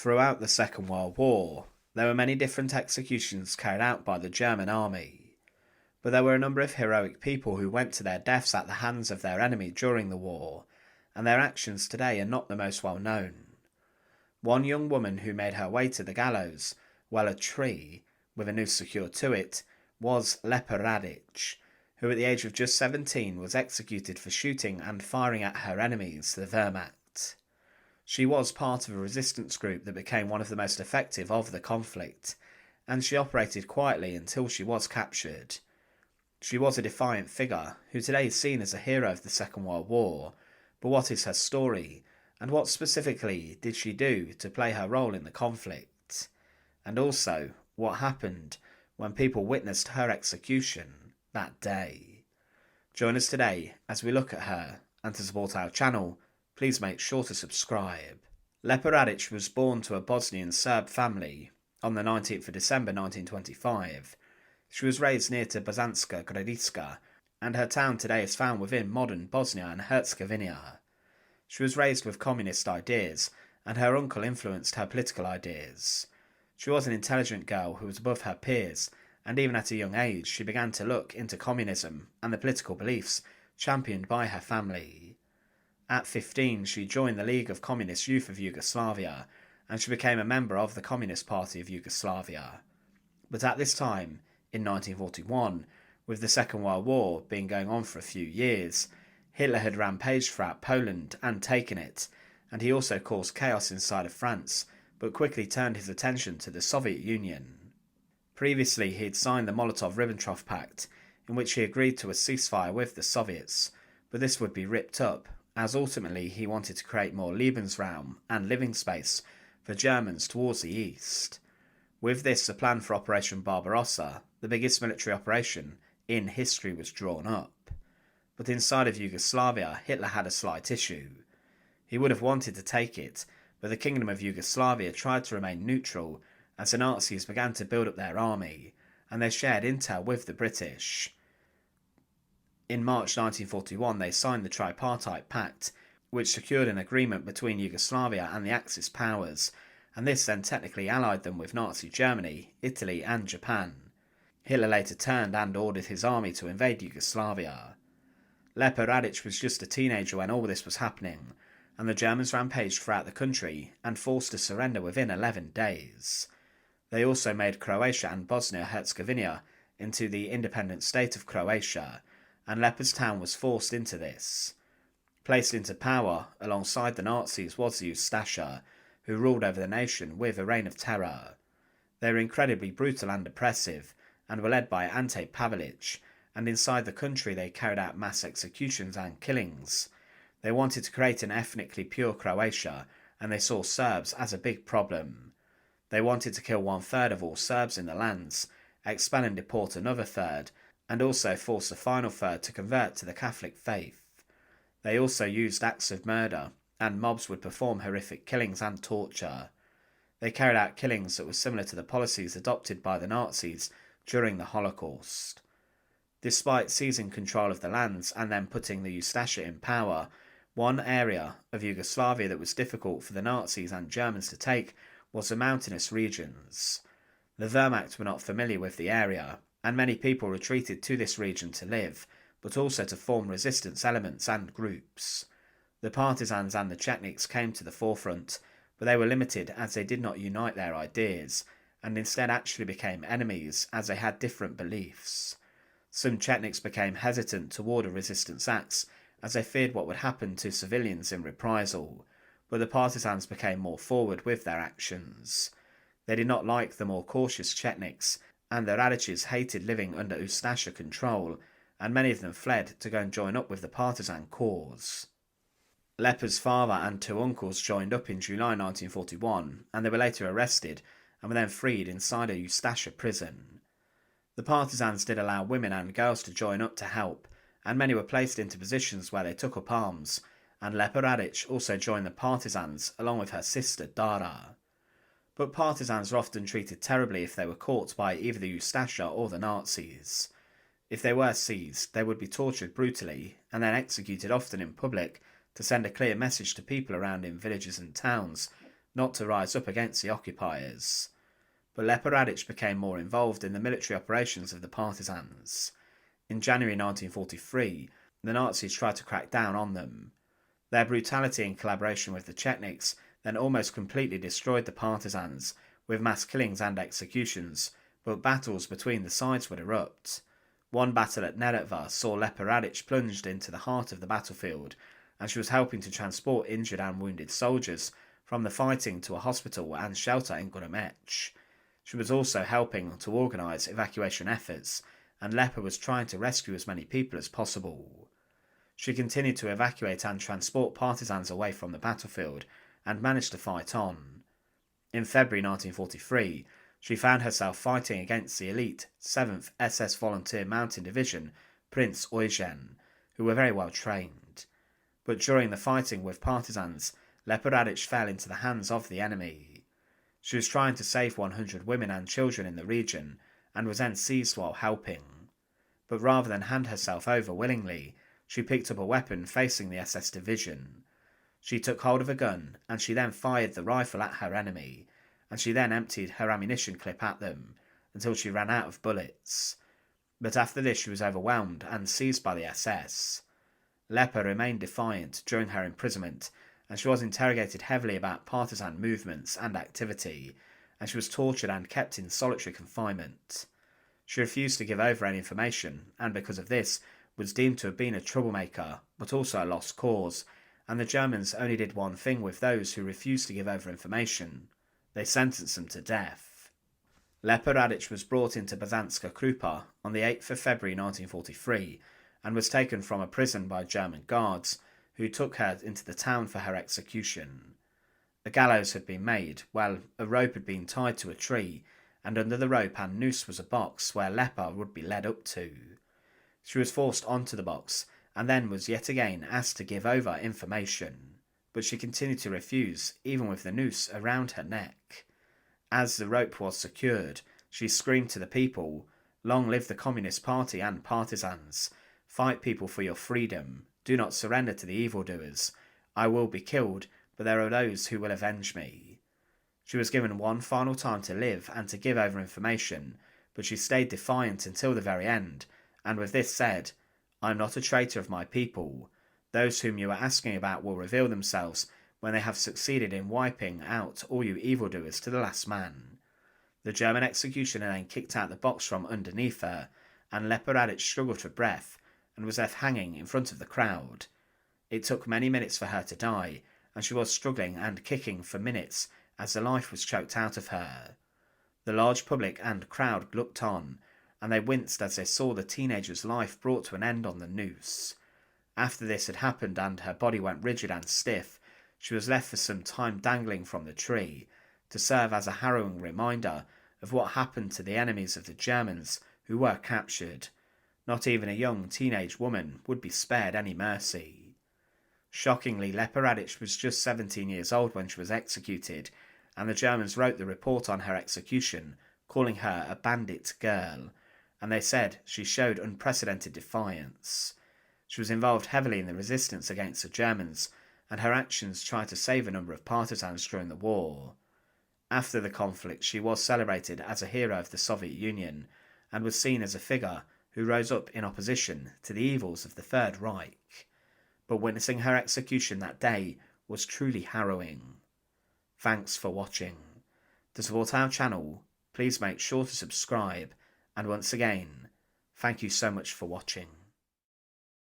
Throughout the Second World War, there were many different executions carried out by the German army, but there were a number of heroic people who went to their deaths at the hands of their enemy during the war, and their actions today are not the most well known. One young woman who made her way to the gallows, well a tree, with a noose secured to it, was Lepa Radic, who at the age of just 17 was executed for shooting and firing at her enemies, the Wehrmacht. She was part of a resistance group that became one of the most effective of the conflict, and she operated quietly until she was captured. She was a defiant figure, who today is seen as a hero of the Second World War, but what is her story, and what specifically did she do to play her role in the conflict? And also, what happened when people witnessed her execution that day? Join us today as we look at her, and to support our channel, please make sure to subscribe. Lepa Radic was born to a Bosnian Serb family on the 19th of December 1925. She was raised near to Bosanska Gradiška, and her town today is found within modern Bosnia and Herzegovina. She was raised with communist ideas, and her uncle influenced her political ideas. She was an intelligent girl who was above her peers, and even at a young age she began to look into communism and the political beliefs championed by her family. At 15, she joined the League of Communist Youth of Yugoslavia, and she became a member of the Communist Party of Yugoslavia. But at this time, in 1941, with the Second World War being going on for a few years, Hitler had rampaged throughout Poland and taken it, and he also caused chaos inside of France, but quickly turned his attention to the Soviet Union. Previously, he had signed the Molotov-Ribbentrop Pact, in which he agreed to a ceasefire with the Soviets, but this would be ripped up, as ultimately he wanted to create more Lebensraum and living space for Germans towards the east. With this, a plan for Operation Barbarossa, the biggest military operation in history, was drawn up. But inside of Yugoslavia, Hitler had a slight issue. He would have wanted to take it, but the Kingdom of Yugoslavia tried to remain neutral as the Nazis began to build up their army, and they shared intel with the British. In March 1941, they signed the Tripartite Pact, which secured an agreement between Yugoslavia and the Axis powers, and this then technically allied them with Nazi Germany, Italy and Japan. Hitler later turned and ordered his army to invade Yugoslavia. Lepa Radic was just a teenager when all this was happening, and the Germans rampaged throughout the country and forced to surrender within 11 days. They also made Croatia and Bosnia-Herzegovina into the independent state of Croatia, and Lepa's town was forced into this. Placed into power alongside the Nazis was the Ustase, who ruled over the nation with a reign of terror. They were incredibly brutal and oppressive, and were led by Ante Pavelic, and inside the country they carried out mass executions and killings. They wanted to create an ethnically pure Croatia, and they saw Serbs as a big problem. They wanted to kill 1/3 of all Serbs in the lands, expel and deport another third, and also force the final third to convert to the Catholic faith. They also used acts of murder, and mobs would perform horrific killings and torture. They carried out killings that were similar to the policies adopted by the Nazis during the Holocaust. Despite seizing control of the lands and then putting the Ustase in power, one area of Yugoslavia that was difficult for the Nazis and Germans to take was the mountainous regions. The Wehrmacht were not familiar with the area, and many people retreated to this region to live, but also to form resistance elements and groups. The partisans and the Chetniks came to the forefront, but they were limited as they did not unite their ideas, and instead actually became enemies as they had different beliefs. Some Chetniks became hesitant toward resistance acts as they feared what would happen to civilians in reprisal, but the partisans became more forward with their actions. They did not like the more cautious Chetniks, and the Radics hated living under Ustase control, and many of them fled to go and join up with the partisan cause. Lepa's father and 2 uncles joined up in July 1941, and they were later arrested and were then freed inside a Ustase prison. The partisans did allow women and girls to join up to help, and many were placed into positions where they took up arms, and Lepa Radic also joined the partisans along with her sister Dara. But partisans were often treated terribly if they were caught by either the Ustase or the Nazis. If they were seized, they would be tortured brutally and then executed, often in public, to send a clear message to people around in villages and towns, not to rise up against the occupiers. But Lepa Radic became more involved in the military operations of the partisans. In January 1943, the Nazis tried to crack down on them. Their brutality in collaboration with the Chetniks then almost completely destroyed the partisans, with mass killings and executions, but battles between the sides would erupt. One battle at Neretva saw Lepa Radic plunged into the heart of the battlefield, and she was helping to transport injured and wounded soldiers from the fighting to a hospital and shelter in Gurumech. She was also helping to organise evacuation efforts, and Lepa was trying to rescue as many people as possible. She continued to evacuate and transport partisans away from the battlefield, and managed to fight on. In February 1943, she found herself fighting against the elite 7th SS Volunteer Mountain Division, Prince Eugen, who were very well trained. But during the fighting with partisans, Lepa Radic fell into the hands of the enemy. She was trying to save 100 women and children in the region, and was then seized while helping. But rather than hand herself over willingly, she picked up a weapon facing the SS division. She took hold of a gun, and she then fired the rifle at her enemy, and she then emptied her ammunition clip at them, until she ran out of bullets. But after this she was overwhelmed and seized by the SS. Lepa remained defiant during her imprisonment, and she was interrogated heavily about partisan movements and activity, and she was tortured and kept in solitary confinement. She refused to give over any information, and because of this, was deemed to have been a troublemaker, but also a lost cause, and the Germans only did one thing with those who refused to give over information. They sentenced them to death. Lepa Radic was brought into Bazanska Krupa on the 8th of February 1943, and was taken from a prison by German guards, who took her into the town for her execution. A gallows had been made, while a rope had been tied to a tree, and under the rope and noose was a box where Lepa would be led up to. She was forced onto the box, and then was yet again asked to give over information, but she continued to refuse, even with the noose around her neck. As the rope was secured, she screamed to the people, "Long live the Communist Party and partisans! Fight, people, for your freedom! Do not surrender to the evildoers! I will be killed, but there are those who will avenge me." She was given one final time to live and to give over information, but she stayed defiant until the very end, and with this said, "I am not a traitor of my people. Those whom you are asking about will reveal themselves when they have succeeded in wiping out all you evildoers to the last man." The German executioner then kicked out the box from underneath her, and Lepa Radic struggled for breath and was left hanging in front of the crowd. It took many minutes for her to die, and she was struggling and kicking for minutes as the life was choked out of her. The large public and crowd looked on, and they winced as they saw the teenager's life brought to an end on the noose. After this had happened and her body went rigid and stiff, she was left for some time dangling from the tree, to serve as a harrowing reminder of what happened to the enemies of the Germans who were captured. Not even a young teenage woman would be spared any mercy. Shockingly, Lepa Radic was just 17 years old when she was executed, and the Germans wrote the report on her execution, calling her a bandit girl, and they said she showed unprecedented defiance. She was involved heavily in the resistance against the Germans, and her actions tried to save a number of partisans during the war. After the conflict, she was celebrated as a hero of the Soviet Union, and was seen as a figure who rose up in opposition to the evils of the Third Reich. But witnessing her execution that day was truly harrowing. Thanks for watching. To support our channel, please make sure to subscribe, and once again, thank you so much for watching.